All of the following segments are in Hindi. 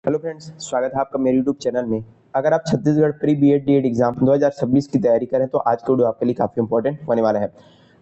हेलो फ्रेंड्स, स्वागत है आपका मेरे यूट्यूब चैनल में। अगर आप Chhattisgarh pre BEd DEd exam 2026 की तैयारी करें तो आज का वीडियो आपके लिए काफ़ी इंपॉर्टेंट होने वाला है।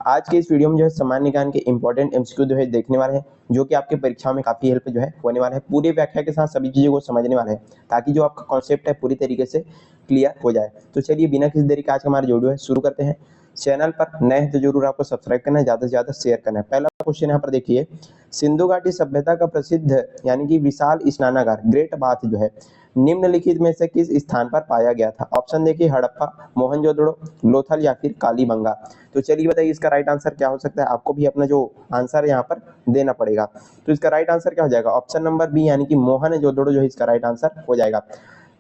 आज के इस वीडियो में जो है सामान्य ज्ञान के इंपॉर्टेंट एमसीक्यू जो है देखने वाले हैं, जो कि आपकी परीक्षा में काफ़ी हेल्प जो है होने वाला है। पूरी व्याख्या के साथ सभी चीज़ों को समझने वाले हैं ताकि जो आपका कॉन्सेप्ट है पूरी तरीके से क्लियर हो जाए। तो चलिए बिना किसी देरी के आज हमारा जो वीडियो है शुरू करते हैं। चैनल पर नए हैं तो जरूर आपको सब्सक्राइब करना है, ज़्यादा से ज़्यादा शेयर करना है। पहला क्वेश्चन यहाँ पर देखिए, सिंधु घाटी सभ्यता का प्रसिद्ध यानी कि विशाल स्नानागार ग्रेट बाथ जो है निम्नलिखित में से किस स्थान पर पाया गया था? ऑप्शन देखिए, हड़प्पा, मोहनजोदड़ो, लोथल या फिर कालीबंगा। तो चलिए बताइए इसका राइट आंसर क्या हो सकता है। आपको भी अपना जो आंसर है यहाँ पर देना पड़ेगा। तो इसका राइट आंसर क्या हो जाएगा? ऑप्शन नंबर बी यानी कि मोहनजोदड़ो जो है इसका राइट आंसर हो जाएगा।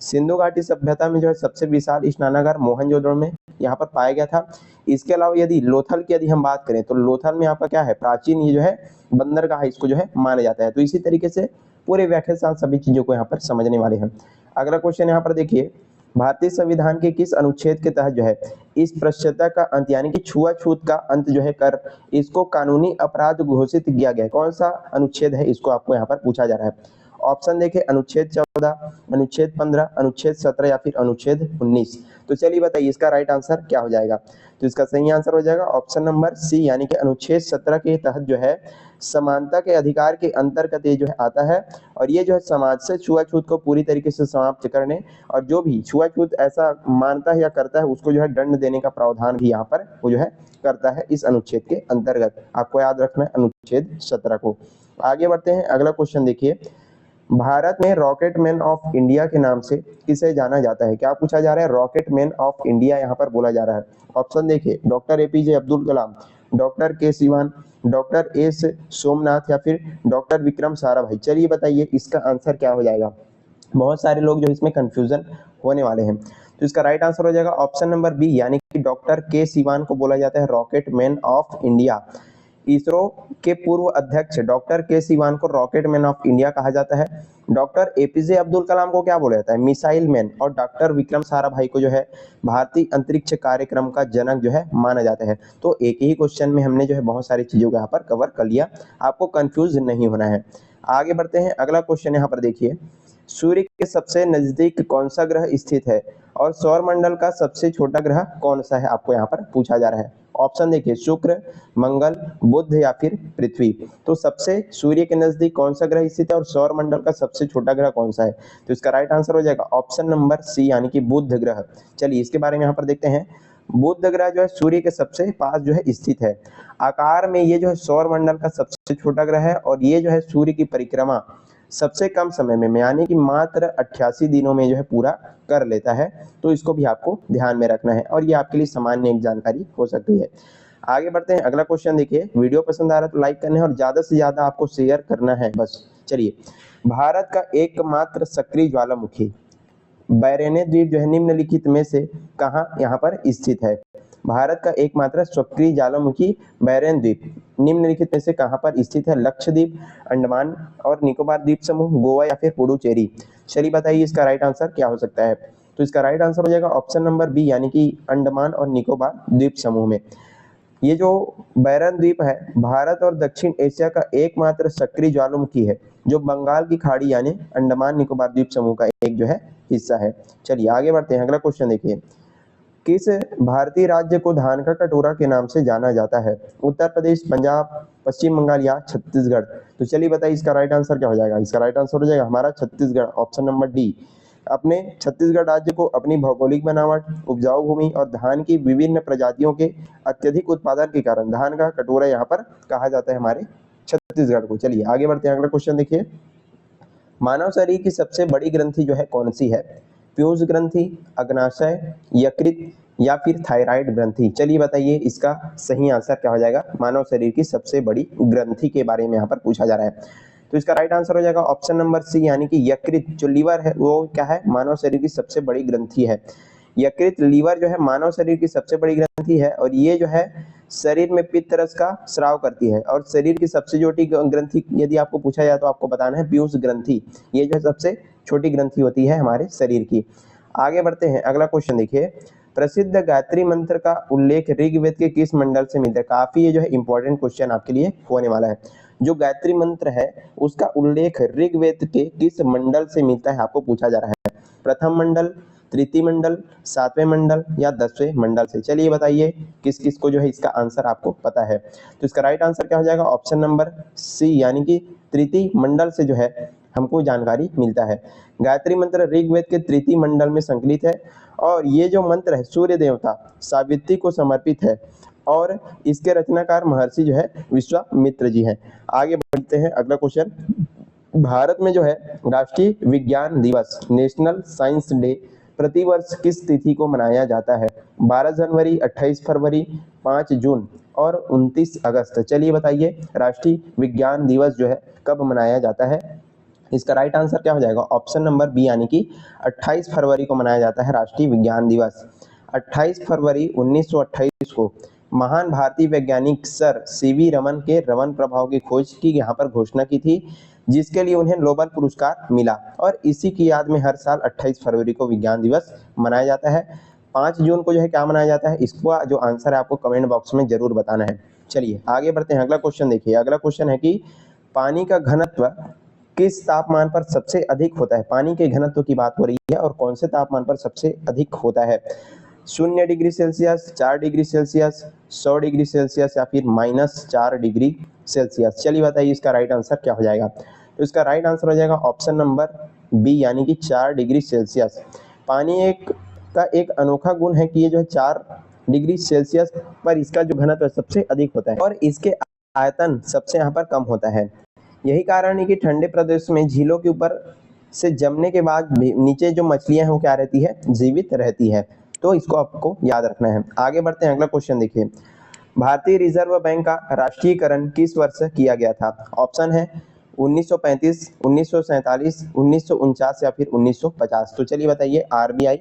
सिंधु घाटी सभ्यता में जो है सबसे विशाल स्नानागार मोहनजोदड़ो में यहाँ पर पाया गया था। इसके अलावा यदि लोथल की हम बात करें तो लोथल में आपका क्या है, प्राचीन ये जो है बंदरगाह इसको जो है माना जाता है। तो इसी तरीके से पूरे व्याख्या के साथ सभी चीजों को यहाँ पर समझने वाले हैं। अगला क्वेश्चन यहाँ पर देखिए, भारतीय संविधान के किस अनुच्छेद के तहत जो है इस पृष्ठता का अंत यानी कि छुआछूत का अंत जो है कर इसको कानूनी अपराध घोषित किया गया है? कौन सा अनुच्छेद है, इसको आपको यहाँ पर पूछा जा रहा है। ऑप्शन देखिए, अनुच्छेद 14, अनुच्छेद 15, अनुच्छेद 17 या फिर अनुच्छेद 19। तो चलिए बताइए इसका राइट आंसर क्या हो जाएगा। तो इसका सही आंसर हो जाएगा ऑप्शन नंबर सी यानी कि अनुच्छेद 17 के तहत जो है समानता के अधिकार के अंतर्गत ये जो है आता है। और ये जो है समाज से छुआछूत को पूरी तरीके से समाप्त करने और जो भी छुआछूत ऐसा मानता है या करता है उसको जो है दंड देने का प्रावधान भी यहाँ पर वो जो है करता है इस अनुच्छेद के अंतर्गत। आपको याद रखना है अनुच्छेद 17 को। आगे बढ़ते हैं, अगला क्वेश्चन देखिए, भारत में रॉकेट मैन ऑफ इंडिया के नाम से किसे जाना जाता है? क्या पूछा जा रहा है? रॉकेट मैन ऑफ इंडिया यहाँ पर बोला जा रहा है। ऑप्शन देखिए, doctor APJ Abdul Kalam, doctor के सिवान, डॉक्टर एस सोमनाथ या फिर डॉक्टर विक्रम साराभाई। चलिए बताइए इसका आंसर क्या हो जाएगा। बहुत सारे लोग जो इसमें कंफ्यूजन होने वाले हैं। तो इसका राइट आंसर हो जाएगा ऑप्शन नंबर बी यानी कि डॉक्टर के सिवान को बोला जाता है rocket man of India. ISRO के पूर्व अध्यक्ष डॉक्टर के सिवान को रॉकेट मैन ऑफ इंडिया कहा जाता है। डॉक्टर एपीजे अब्दुल कलाम को क्या बोला जाता है? Missile man. और डॉक्टर विक्रम साराभाई को जो है भारतीय अंतरिक्ष कार्यक्रम का जनक जो है माना जाता है। तो एक ही क्वेश्चन में हमने जो है बहुत सारी चीजों को यहाँ पर कवर कर लिया, आपको कंफ्यूज नहीं होना है। आगे बढ़ते हैं, अगला क्वेश्चन यहाँ पर देखिए, सूर्य के सबसे नजदीक कौन सा ग्रह स्थित है और सौर मंडल का सबसे छोटा ग्रह कौन सा है? आपको यहाँ पर पूछा जा रहा है। ऑप्शन देखिए, शुक्र, मंगल, बुध या फिर पृथ्वी। तो सबसे सूर्य के नजदीक कौन सा ग्रह स्थित है और सौर मंडल का सबसे छोटा ग्रह कौन सा है? तो इसका राइट आंसर हो जाएगा ऑप्शन नंबर सी यानी कि बुध ग्रह। चलिए इसके बारे में यहाँ पर देखते हैं। बुध ग्रह जो है सूर्य के सबसे पास जो है स्थित है। आकार में ये जो है सौर मंडल का सबसे छोटा ग्रह है और ये जो है सूर्य की परिक्रमा सबसे कम समय में यानी कि मात्र 88 दिनों में जो है पूरा कर लेता है। तो इसको भी आपको ध्यान में रखना है और ये आपके लिए सामान्य एक जानकारी हो सकती है। आगे बढ़ते हैं, अगला क्वेश्चन देखिए, वीडियो पसंद आ रहा है तो लाइक करना है और ज्यादा से ज्यादा आपको शेयर करना है बस। चलिए, भारत का एकमात्र सक्रिय ज्वालामुखी बैरेने द्वीप जो है निम्नलिखित में से कहाँ यहाँ पर स्थित है? भारत का एकमात्र सक्रिय ज्वालामुखी बैरेन द्वीप निम्नलिखित में से कहाँ पर स्थित है? लक्षद्वीप, अंडमान और निकोबार द्वीप समूह, गोवा या फिर पुडुचेरी। चलिए बताइए इसका राइट आंसर क्या हो सकता है। तो इसका राइट आंसर हो जाएगा ऑप्शन नंबर बी यानी कि अंडमान और निकोबार द्वीप समूह में। ये जो बैरन द्वीप है भारत और दक्षिण एशिया का एकमात्र सक्रिय ज्वालामुखी है जो बंगाल की खाड़ी यानी अंडमान निकोबार द्वीप समूह का एक जो है हिस्सा है। चलिए आगे बढ़ते हैं, अगला क्वेश्चन देखिए, किस भारतीय राज्य को धान का कटोरा के नाम से जाना जाता है? उत्तर प्रदेश, पंजाब, पश्चिम बंगाल या छत्तीसगढ़। तो चलिए बताइए इसका राइट आंसर क्या हो जाएगा। इसका राइट आंसर हो जाएगा हमारा छत्तीसगढ़, ऑप्शन नंबर डी। अपने छत्तीसगढ़ राज्य को अपनी भौगोलिक बनावट, उपजाऊ भूमि और धान की विभिन्न प्रजातियों के अत्यधिक उत्पादन के कारण धान का कटोरा यहाँ पर कहा जाता है हमारे छत्तीसगढ़ को। चलिए आगे बढ़ते हैं, अगला क्वेश्चन देखिए, मानव शरीर की सबसे बड़ी ग्रंथि जो है कौन सी है? पीयूष ग्रंथि, अग्नाशय, यकृत या फिर थायराइड ग्रंथि। चलिए बताइए इसका सही आंसर क्या हो जाएगा। मानव शरीर की सबसे बड़ी ग्रंथि के बारे में यहाँ पर पूछा जा रहा है। तो इसका राइट आंसर हो जाएगा ऑप्शन नंबर सी यानी कि यकृत। जो लीवर है वो क्या है? मानव शरीर की सबसे बड़ी ग्रंथि है। यकृत लीवर जो है मानव शरीर की सबसे बड़ी ग्रंथि है और ये जो है शरीर में पित्त रस का स्राव करती है। और शरीर की सबसे छोटी ग्रंथि यदि आपको पूछा जाए तो आपको बताना है पीयूष ग्रंथि। ये जो है सबसे छोटी ग्रंथि होती है हमारे शरीर की। आगे बढ़ते हैं, अगला क्वेश्चन देखिए, प्रसिद्ध गायत्री मंत्र का उल्लेख ऋग्वेद के किस मंडल से मिलता है? काफी ये जो है इंपॉर्टेंट क्वेश्चन आपके लिए होने वाला है। जो गायत्री मंत्र है उसका उल्लेख ऋग्वेद के किस मंडल से मिलता है, आपको पूछा जा रहा है। प्रथम मंडल, तृतीय मंडल, सातवें मंडल या 10वें मंडल से। चलिए बताइए किस किस को जो है इसका आंसर आपको पता है। तो इसका राइट आंसर क्या हो जाएगा, ऑप्शन नंबर सी यानी कि तृतीय मंडल से जो है हमको जानकारी मिलता है। गायत्री मंत्र ऋग्वेद के तृतीय मंडल में संकलित है और ये जो मंत्र है सूर्य देवता सावित्री को समर्पित है और इसके रचनाकार महर्षि जो है विश्वामित्र जी हैं। आगे बढ़ते हैं, अगला क्वेश्चन। भारत में जो है राष्ट्रीय विज्ञान दिवस नेशनल साइंस डे प्रतिवर्ष किस तिथि को मनाया जाता है। 12 जनवरी, 28 फरवरी, 5 जून और 29 अगस्त। चलिए बताइए राष्ट्रीय विज्ञान दिवस जो है कब मनाया जाता है। इसका राइट आंसर क्या हो जाएगा, ऑप्शन नंबर बी यानी कि 28 फरवरी को मनाया जाता है राष्ट्रीय विज्ञान दिवस। 28 फरवरी 1928 को महान भारतीय वैज्ञानिक सर सीवी रमन के रमन प्रभाव की खोज की यहाँ पर घोषणा की थी, जिसके लिए उन्हें नोबेल पुरस्कार मिला और इसी की याद में हर साल 28 फरवरी को विज्ञान दिवस मनाया जाता है। 5 जून को जो है क्या मनाया जाता है, इसका जो आंसर है आपको कमेंट बॉक्स में जरूर बताना है। चलिए आगे बढ़ते हैं, अगला क्वेश्चन देखिए। अगला क्वेश्चन है कि पानी का घनत्व किस तापमान पर सबसे अधिक होता है। पानी के घनत्व की बात हो रही है और कौन से तापमान पर सबसे अधिक होता है। 0 degree Celsius, 4 degree Celsius, 100 degree Celsius या फिर -4 डिग्री सेल्सियस। चलिए बताइए इसका राइट आंसर क्या हो जाएगा। तो इसका राइट आंसर हो जाएगा ऑप्शन नंबर बी यानी कि 4 डिग्री सेल्सियस। पानी एक अनोखा गुण है कि ये जो है 4 डिग्री सेल्सियस पर इसका जो घनत्व सबसे अधिक होता है और इसके आयतन सबसे यहाँ पर कम होता है। यही कारण है कि ठंडे प्रदेश में झीलों के ऊपर से जमने के बाद नीचे जो मछलियां हैं वो क्या रहती है, जीवित रहती है। तो इसको आपको याद रखना है। आगे बढ़ते हैं, अगला क्वेश्चन देखिए। भारतीय रिजर्व बैंक का राष्ट्रीयकरण किस वर्ष किया गया था। ऑप्शन है 1935, 1947, 1949 या फिर 1950। तो चलिए बताइए आरबीआई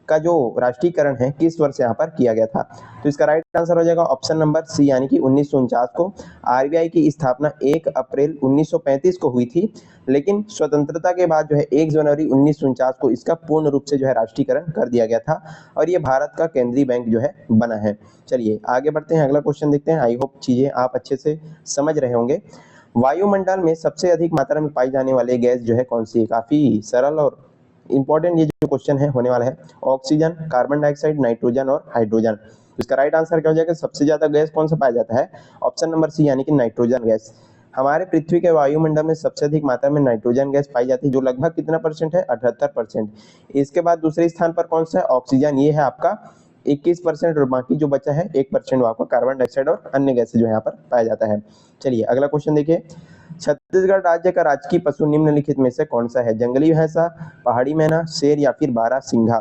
का जो राष्ट्रीयकरण है किस वर्ष यहाँ पर किया गया था। तो इसका राइट आंसर हो जाएगा ऑप्शन नंबर सी यानी कि 1949 को। आरबीआई की स्थापना 1 अप्रैल 1935 को हुई थी, लेकिन स्वतंत्रता के बाद जो है 1 जनवरी 1949 को इसका पूर्ण रूप से जो है राष्ट्रीयकरण कर दिया गया था और ये भारत का केंद्रीय बैंक जो है बना है। चलिए आगे बढ़ते हैं, अगला क्वेश्चन देखते हैं। आई होप चीजें आप अच्छे से समझ रहे होंगे। वायुमंडल में सबसे अधिक मात्रा में पाई जाने वाले गैस जो है कौन सी है। काफी सरल और इंपॉर्टेंट ये जो क्वेश्चन है होने वाला है। ऑक्सीजन, कार्बन डाइऑक्साइड, नाइट्रोजन और हाइड्रोजन। इसका राइट आंसर क्या हो जाएगा, सबसे ज्यादा गैस कौन सा पाया जाता है। ऑप्शन नंबर सी यानी कि नाइट्रोजन गैस। हमारे पृथ्वी के वायुमंडल में सबसे अधिक मात्रा में नाइट्रोजन गैस पाई जाती है, जो लगभग कितना परसेंट है, 78%। इसके बाद दूसरे स्थान पर कौन सा है, ऑक्सीजन, ये है आपका 21% और बाकी जो बचा है 1% आपका कार्बन डाइऑक्साइड और अन्य गैसें जो यहाँ पर पाया जाता है। चलिए अगला क्वेश्चन देखिए। छत्तीसगढ़ राज्य का राजकीय पशु निम्नलिखित में से कौन सा है। जंगली भैंसा, पहाड़ी मैना, शेर या फिर बारहसिंघा।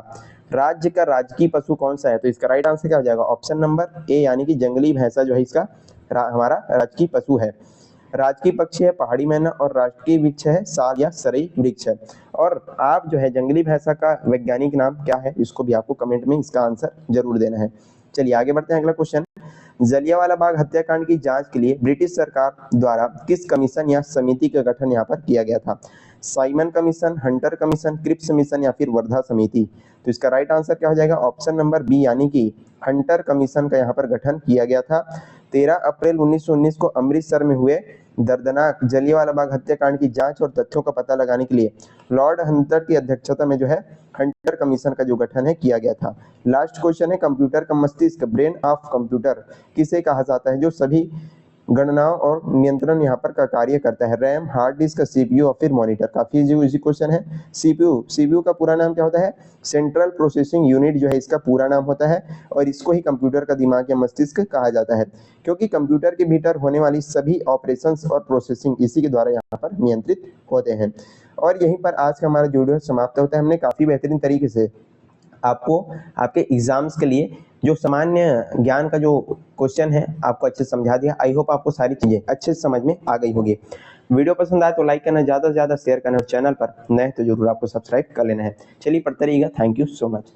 राज्य का राजकीय पशु कौन सा है। तो इसका राइट आंसर क्या हो जाएगा, ऑप्शन नंबर ए यानी कि जंगली भैंसा जो है इसका हमारा राजकीय पशु है। राजकीय पक्षी है पहाड़ी मैना और राजकीय वृक्ष है साल या सरई वृक्ष है। और आप जो है जंगली भैंसा का वैज्ञानिक नाम क्या है, इसको भी आपको कमेंट में इसका आंसर जरूर देना है। चलिए आगे बढ़ते हैं, अगला क्वेश्चन। जलियांवाला बाग हत्याकांड की जांच के लिए ब्रिटिश सरकार द्वारा किस कमीशन या समिति का गठन यहाँ पर किया गया था। Simon commission, Hunter commission, Cripps commission या फिर वर्धा समिति। तो इसका राइट आंसर क्या हो जाएगा, ऑप्शन नंबर बी यानी कि हंटर कमीशन का यहाँ पर गठन किया गया था। 13 अप्रैल 1919 को अमृतसर में हुए दर्दनाक जलियांवाला बाग हत्याकांड की जांच और तथ्यों का पता लगाने के लिए लॉर्ड हंटर की अध्यक्षता में जो है हंटर कमीशन का जो गठन है किया गया था। लास्ट क्वेश्चन है, कंप्यूटर का मस्तिष्क, ब्रेन ऑफ कंप्यूटर किसे कहा जाता है, जो सभी गणनाओं और नियंत्रण यहाँ पर का कार्य करता है। रैम, हार्ड डिस्क, सीपीयू और फिर मॉनिटर। काफी इजी क्वेश्चन है। सीपीयू का पूरा नाम क्या होता है, सेंट्रल प्रोसेसिंग यूनिट जो है इसका पूरा नाम होता है और इसको ही कंप्यूटर का दिमाग या मस्तिष्क कहा जाता है, क्योंकि कंप्यूटर के भीतर होने वाली सभी ऑपरेशंस और प्रोसेसिंग इसी के द्वारा यहाँ पर नियंत्रित होते हैं। और यहीं पर आज का हमारा वीडियो समाप्त होता है। हमने काफी बेहतरीन तरीके से आपको आपके एग्जाम्स के लिए जो सामान्य ज्ञान का जो क्वेश्चन है आपको अच्छे से समझा दिया। आई होप आपको सारी चीजें अच्छे से समझ में आ गई होगी। वीडियो पसंद आए तो लाइक करना, ज्यादा से ज्यादा शेयर करना और चैनल पर नए तो जरूर आपको सब्सक्राइब कर लेना है। चलिए पढ़ते रहिएगा। Thank you so much.